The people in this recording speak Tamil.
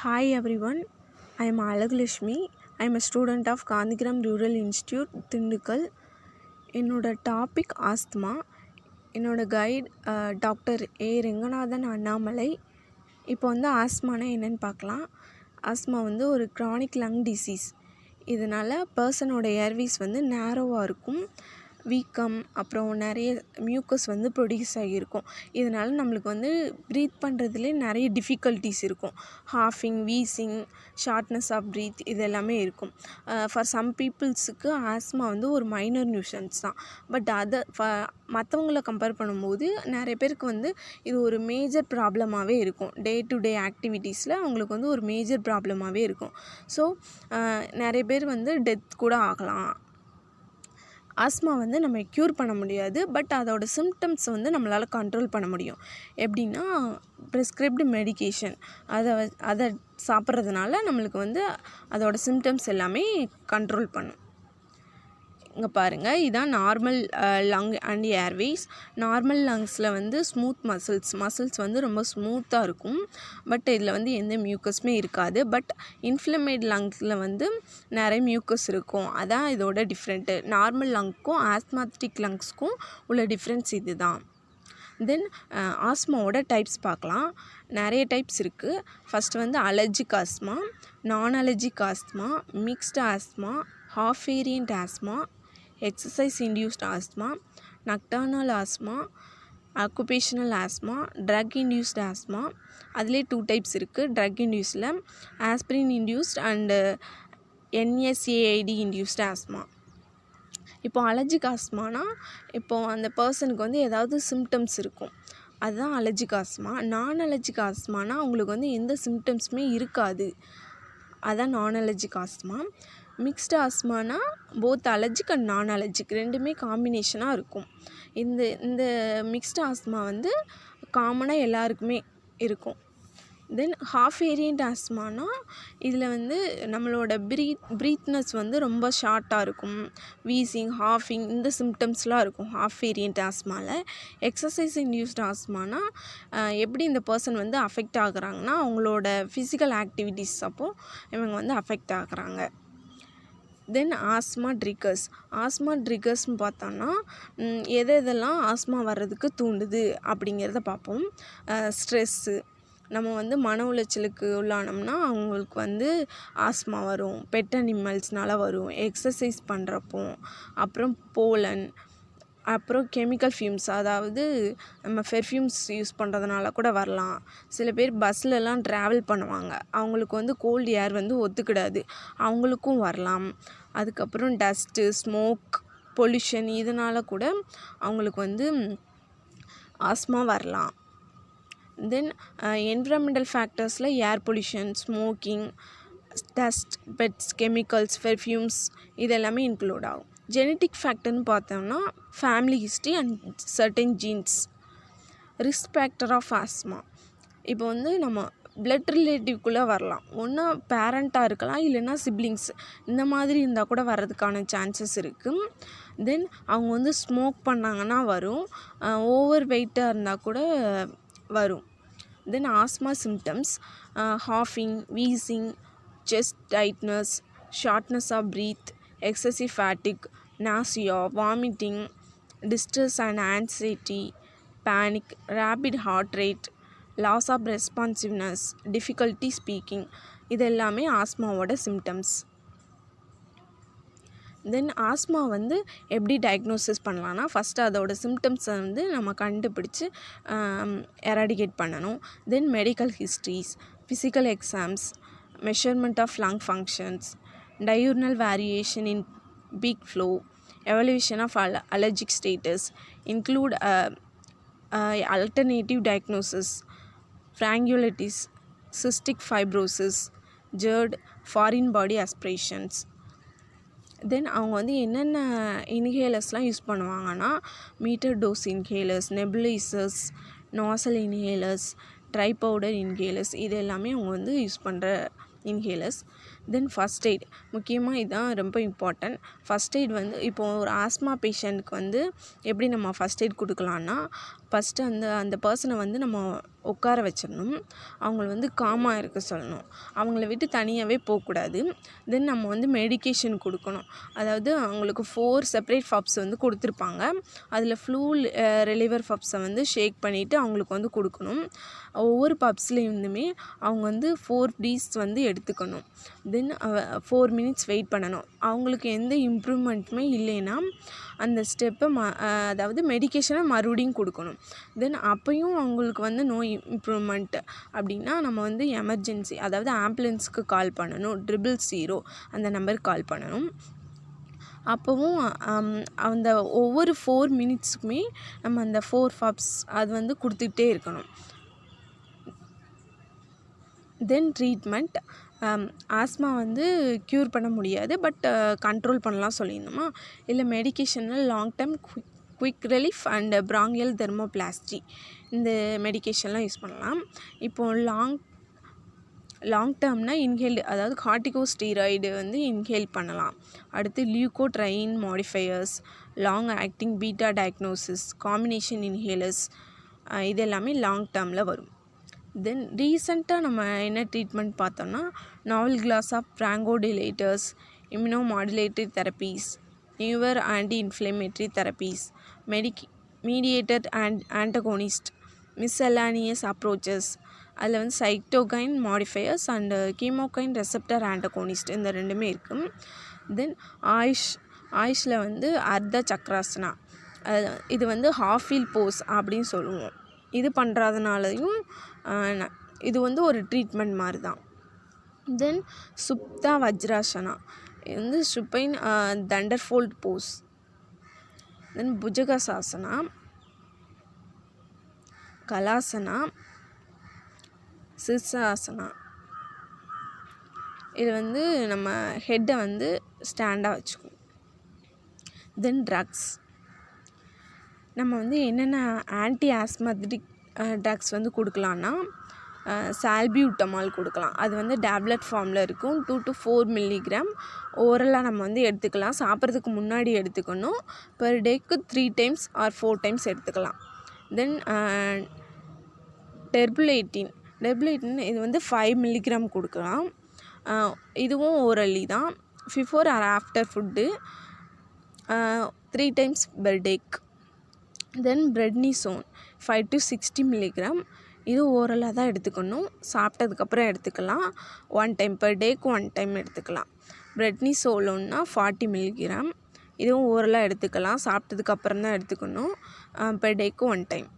Hi everyone, I am Alaglashmi. I am a student of Gandhigram Rural Institute, Tindukal. என்னோட டாபிக் ஆஸ்துமா. என்னோட guide doctor A Ranganathan Annamalai. இப்போ வந்து ஆஸ்மானா என்னென்னு பார்க்கலாம். ஆஸ்மா வந்து ஒரு க்ரானிக் லங் டிசீஸ். இதனால் பர்சனோட ஏர்வேஸ் வந்து நேரோவாக இருக்கும், வீக்கம், அப்புறம் நிறைய மியூக்கஸ் வந்து ப்ரொடியூஸ் ஆகியிருக்கும். இதனால் நம்மளுக்கு வந்து ப்ரீத் பண்ணுறதுலே நிறைய டிஃபிகல்ட்டிஸ் இருக்கும். ஹாஃபிங், வீசிங், ஷார்ட்னஸ் ஆஃப் ப்ரீத் இது எல்லாமே இருக்கும். ஃபார் சம் பீப்புள்ஸுக்கு ஆஸ்மா வந்து ஒரு மைனர் நியூசன்ஸ் தான். பட் மற்றவங்கள கம்பேர் பண்ணும்போது நிறைய பேருக்கு வந்து இது ஒரு மேஜர் ப்ராப்ளமாகவே இருக்கும். டே டு டே ஆக்டிவிட்டீஸில் அவங்களுக்கு வந்து ஒரு மேஜர் ப்ராப்ளமாகவே இருக்கும். ஸோ நிறைய பேர் வந்து டெத் கூட ஆகலாம். ஆஸ்மா வந்து நம்ம க்யூர் பண்ண முடியாது, பட் அதோட சிம்டம்ஸ் வந்து நம்மளால் கண்ட்ரோல் பண்ண முடியும். எப்படின்னா ப்ரிஸ்கிரிப்டு மெடிக்கேஷன் அதை சாப்பிட்றதுனால நம்மளுக்கு வந்து அதோட சிம்டம்ஸ் எல்லாமே கண்ட்ரோல் பண்ணும். இங்கே பாருங்கள், இதுதான் normal lung and airways. Normal லங்ஸில் வந்து ஸ்மூத் மசில்ஸ் வந்து ரொம்ப ஸ்மூத்தாக இருக்கும். பட் இதில் வந்து எந்த மியூக்கஸுமே இருக்காது. பட் இன்ஃப்ளமேட் லங்ஸில் வந்து நிறைய மியூக்கஸ் இருக்கும். அதான் இதோட டிஃப்ரெண்ட்டு. நார்மல் லங்க்கும் ஆஸ்மாட்டிக் லங்ஸ்க்கும் உள்ள டிஃப்ரென்ஸ் இது தான். தென் ஆஸ்மாவோட டைப்ஸ் பார்க்கலாம். நிறைய டைப்ஸ் இருக்குது. ஃபஸ்ட்டு வந்து allergic asthma, non allergic asthma, mixed asthma, cough variant asthma, exercise induced asthma, nocturnal asthma, occupational asthma, drug induced asthma. அதிலே 2 டைப்ஸ் இருக்குது. ட்ரக் இன்டியூஸில் aspirin induced and NSAID induced asthma. இப்போ அலர்ஜிக் ஆஸ்மானா இப்போது அந்த பர்சனுக்கு வந்து ஏதாவது சிம்டம்ஸ் இருக்கும், அதுதான் அலர்ஜிக் ஆஸ்மா. நான் அலர்ஜிக் ஆஸ்மானா அவங்களுக்கு வந்து எந்த சிம்டம்ஸுமே இருக்காது, அதுதான் நான் அலர்ஜிக் ஆஸ்மா. மிக்ஸ்டு ஆஸ்மானா both allergic and non allergic ரெண்டுமே காம்பினேஷனாக இருக்கும். இந்த மிக்ஸ்டு ஆஸ்மா வந்து காமனாக எல்லாருக்குமே இருக்கும். தென் ஹாஃப் வேரியண்ட் ஆஸ்மானா இதில் வந்து நம்மளோட ப்ரீத்னஸ் வந்து ரொம்ப ஷார்ட்டாக இருக்கும். வீசிங், ஹாஃபிங் இந்த சிம்டம்ஸ்லாம் இருக்கும் ஹாஃப் வேரியண்ட் ஆஸ்மாவில். எக்ஸசைஸ் இன்டியூஸ்ட் ஆஸ்மானா எப்படி இந்த பர்சன் வந்து அஃபெக்ட் ஆகுறாங்கன்னா அவங்களோட ஃபிசிக்கல் ஆக்டிவிட்டீஸ் அப்போது இவங்க வந்து அஃபெக்ட் ஆகுறாங்க. தென் ஆஸ்மா ட்ரிகர்ஸ்னு பார்த்தோன்னா எதெல்லாம் ஆஸ்மா வர்றதுக்கு தூண்டுது அப்படிங்கிறத பார்ப்போம். ஸ்ட்ரெஸ்ஸு, நம்ம வந்து மன உளைச்சலுக்கு உள்ளானோம்னா அவங்களுக்கு வந்து ஆஸ்மா வரும். பெட் அனிமல்ஸ்னால் வரும். எக்ஸசைஸ் பண்ணுறப்போ, அப்புறம் போலன், அப்புறம் கெமிக்கல் ஃபியூம்ஸ், அதாவது நம்ம பெர்ஃப்யூம்ஸ் யூஸ் பண்ணுறதுனால கூட வரலாம். சில பேர் பஸ்லலாம் ட்ராவல் பண்ணுவாங்க, அவங்களுக்கு வந்து கோல்டு ஏர் வந்து ஒத்துக்கிடாது, அவங்களுக்கும் வரலாம். அதுக்கப்புறம் டஸ்ட்டு, ஸ்மோக், பொல்யூஷன் இதனால் கூட அவங்களுக்கு வந்து ஆஸ்மா வரலாம். தென் என்விரான்மெண்டல் ஃபேக்டர்ஸில் air pollution, smoking, dust, pets, chemicals, perfumes இதெல்லாமே இன்க்ளூட் ஆகும். ஜெனட்டிக் ஃபேக்டர்னு பார்த்தோம்னா family history and certain genes. Risk factor of asthma இப்போ வந்து நம்ம பிளட் ரிலேட்டிவ்குள்ளே வரலாம். ஒன்று பேரண்ட்டாக இருக்கலாம், இல்லைன்னா சிப்ளிங்ஸ் இந்த மாதிரி இருந்தால் கூட வர்றதுக்கான சான்சஸ் இருக்குது. தென் அவங்க வந்து ஸ்மோக் பண்ணாங்கன்னா வரும். ஓவர் வெயிட்டாக இருந்தால் கூட வரும். தென் ஆஸ்மா சிம்டம்ஸ் ஹாஃபிங், wheezing, chest tightness, shortness of breath, excessive fatigue, nausea, vomiting, distress and anxiety, panic, rapid heart rate, loss of responsiveness, difficulty speaking இது எல்லாமே ஆஸ்மாவோட சிம்டம்ஸ். தென் ஆஸ்மா வந்து எப்படி டயக்னோசிஸ் பண்ணலான்னா ஃபஸ்ட்டு அதோட சிம்டம்ஸை வந்து நம்ம கண்டுபிடிச்சி எராடிகேட் பண்ணணும். Then medical histories, physical exams, measurement of lung functions, diurnal variation in peak flow, evaluation of allergic status, include alternative diagnosis, frangulitis, cystic fibrosis, GERD, foreign body aspirations. Then அவங்க வந்து என்னென்ன இன்ஹேலர்ஸ்லாம் யூஸ் பண்ணுவாங்கன்னா meter dose inhalers, nebulisers, nasal inhalers, dry powder inhalers இது எல்லாமே அவங்க வந்து யூஸ் பண்ணுற இன்ஹேலர்ஸ். தென் ஃபஸ்ட் எய்ட், முக்கியமாக இதுதான் ரொம்ப இம்பார்ட்டன்ட். ஃபஸ்ட் எய்ட் வந்து இப்போது ஒரு ஆஸ்மா பேஷண்ட்டுக்கு வந்து எப்படி நம்ம ஃபஸ்ட் எய்ட் கொடுக்கலான்னா ஃபஸ்ட்டு அந்த பர்சனை வந்து நம்ம உட்கார வச்சிடணும். அவங்கள வந்து காமாக இருக்க சொல்லணும். அவங்கள விட்டு தனியாகவே போகக்கூடாது. தென் நம்ம வந்து மெடிக்கேஷன் கொடுக்கணும். அதாவது அவங்களுக்கு 4 செப்பரேட் பப்ஸ் வந்து கொடுத்துருப்பாங்க. அதில் ஃப்ளூ ரிலீவர் பப்ஸை வந்து ஷேக் பண்ணிவிட்டு அவங்களுக்கு வந்து கொடுக்கணும். ஒவ்வொரு பப்ஸ்லேருந்துமே அவங்க வந்து 4 ப்ரீத்ஸ் வந்து எடுத்துக்கணும். தென் 4 மினிட்ஸ் வெயிட் பண்ணணும். அவங்களுக்கு எந்த இம்ப்ரூவ்மெண்ட்டுமே இல்லைன்னா அந்த ஸ்டெப்பை அதாவது மெடிக்கேஷனை மறுபடியும் கொடுக்கணும். தென் அப்போயும் அவங்களுக்கு வந்து நோ இம்ப்ரூவ்மெண்ட் அப்படின்னா நம்ம வந்து எமர்ஜென்சி அதாவது ஆம்புலன்ஸுக்கு கால் பண்ணணும். 000 அந்த நம்பருக்கு கால் பண்ணணும். அப்போவும் அந்த ஒவ்வொரு 4 மினிட்ஸுக்குமே நம்ம அந்த 4 பப்ஸ் அது வந்து கொடுத்துக்கிட்டே இருக்கணும். Then treatment. ஆஸ்மா வந்து க்யூர் பண்ண முடியாது, பட் கண்ட்ரோல் பண்ணலாம் சொல்லியிருந்தோமா. இல்லை மெடிக்கேஷனில் long term quick relief and bronchial thermoplasty இந்த மெடிக்கேஷன்லாம் யூஸ் பண்ணலாம். இப்போது லாங் டேர்ம்னா இன்ஹேல்டு அதாவது கார்டிகோஸ்டீராய்டு வந்து இன்ஹேல் பண்ணலாம். அடுத்து leukotriene modifiers, long acting beta diagnosis, combination inhalers இது எல்லாமே லாங் டேர்மில் வரும். தென் ரீசெண்டாக நம்ம என்ன ட்ரீட்மெண்ட் பார்த்தோம்னா novel class of bronchodilators, immunomodulatory therapies, newer anti inflammatory therapies, mediated antagonist, miscellaneous approaches. அதில் வந்து cytokine modifiers and chemokine receptor antagonist இந்த ரெண்டுமே இருக்குது. தென் ஆயுஷில் வந்து அர்த்த சக்ராசனா இது வந்து ஹாஃப் வீல் போஸ் அப்படின்னு சொல்லுவோம். இது பண்ணுறதுனாலையும் இது வந்து ஒரு ட்ரீட்மெண்ட் மாதிரி தான். தென் சுப்தா வஜ்ராசனா இது வந்து சுப்பைன் தண்டர்ஃபோல்ட் போஸ். தென் புஜகாசாசனா, கலாசனா, சிர்சாசனா. இது வந்து நம்ம ஹெட்டை வந்து ஸ்டாண்டாக வச்சுக்குவோம். தென் ட்ரக்ஸ். நம்ம வந்து என்னென்ன ஆன்டி ஆஸ்மத்திக் ட்ரக்ஸ் வந்து கொடுக்கலான்னா சால்பியூட்டமால் கொடுக்கலாம். அது வந்து டேப்லெட் ஃபார்மில் இருக்கும். 2 to 4 மில்லிகிராம் ஓரலாக நம்ம வந்து எடுத்துக்கலாம். சாப்பிட்றதுக்கு முன்னாடி எடுத்துக்கணும். பெர் டேக்கு 3 times ஆர் 4 times எடுத்துக்கலாம். தென் டெர்புலேட்டின் இது வந்து 5 மில்லிகிராம் கொடுக்கலாம். இதுவும் ஓரலி தான். Before or after food 3 times per day. Then prednisone 5 to 60 milligram. இது ஓரலாக தான் எடுத்துக்கணும். சாப்பிட்டதுக்கப்புறம் எடுத்துக்கலாம். 1 time பெர் டேக்கு 1 time எடுத்துக்கலாம். பிரெட்னிசோலோன்னா 40 மில்லிகிராம். இதுவும் ஓரலாக எடுத்துக்கலாம். சாப்பிட்டதுக்கப்புறம் தான் எடுத்துக்கணும். பெர் டேக்கு 1 time.